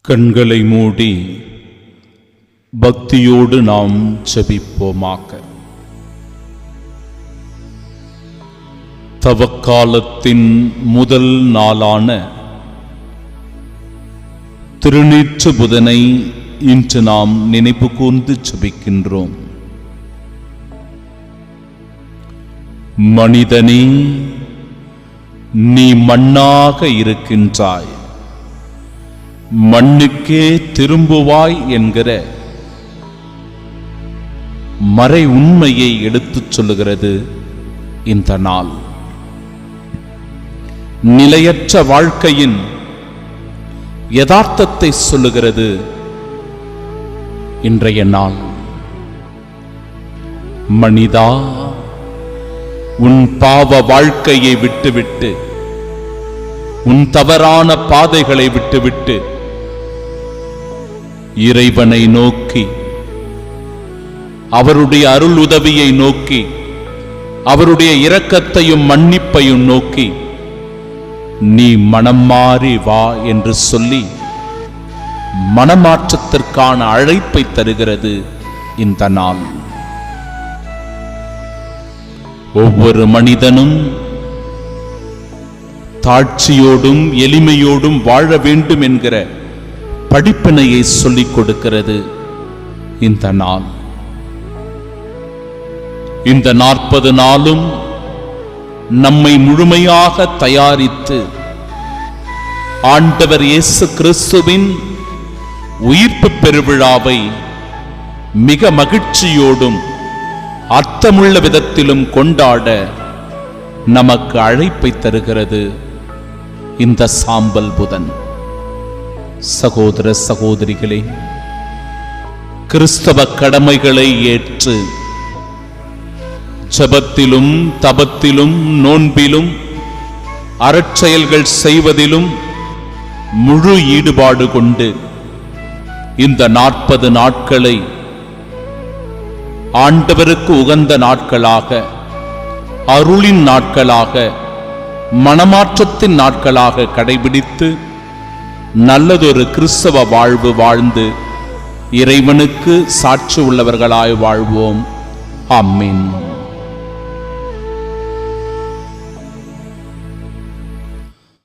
கண்களை மூடி பக்தியோடு நாம் ஜெபிப்போமாக. தவக்காலத்தின் முதல் நாளான திருநீற்று புதனை இன்று நாம் நினைவு கூர்ந்து ஜெபிக்கின்றோம். மனிதனே, நீ மண்ணாக இருக்கின்றாய், மண்ணுக்கே திரும்புவாய் என்கிற மறை உண்மையை எடுத்துச் சொல்லுகிறது இந்த நாள். நிலையற்ற வாழ்க்கையின் யதார்த்தத்தை சொல்லுகிறது இன்றைய நாள். மனிதா, உன் பாவ வாழ்க்கையை விட்டுவிட்டு, உன் தவறான பாதைகளை விட்டுவிட்டு இறைவனை நோக்கி, அவருடைய அருள் உதவியை நோக்கி, அவருடைய இரக்கத்தையும் மன்னிப்பையும் நோக்கி நீ மனம் மாறி வா என்று சொல்லி மனமாற்றத்திற்கான அழைப்பை தருகிறது இந்த நாள். ஒவ்வொரு மனிதனும் தாட்சியோடும் எளிமையோடும் வாழ வேண்டும் என்கிற படிப்பினையை சொல்லிக் கொடுக்கிறது இந்த நாள். இந்த 40 நாளும் நம்மை முழுமையாக தயாரித்து ஆண்டவர் இயேசு கிறிஸ்துவின் உயிர்ப்பு பெருவிழாவை மிக மகிழ்ச்சியோடும் அர்த்தமுள்ள விதத்திலும் கொண்டாட நமக்கு அழைப்பை தருகிறது இந்த சாம்பல் புதன். சகோதர சகோதரிகளே, கிறிஸ்தவ கடமைகளை ஏற்று ஜெபத்திலும் தபத்திலும் நோன்பிலும் அறச்செயல்கள் செய்வதிலும் முழு ஈடுபாடு கொண்டு இந்த 40 நாட்களை ஆண்டவருக்கு உகந்த நாட்களாக, அருளின் நாட்களாக, மனமாற்றத்தின் நாட்களாக கடைபிடித்து நல்லதொரு கிறிஸ்தவ வாழ்வு வாழ்ந்து இறைவனுக்கு சாட்சி உள்ளவர்களாய் வாழ்வோம். ஆமென்.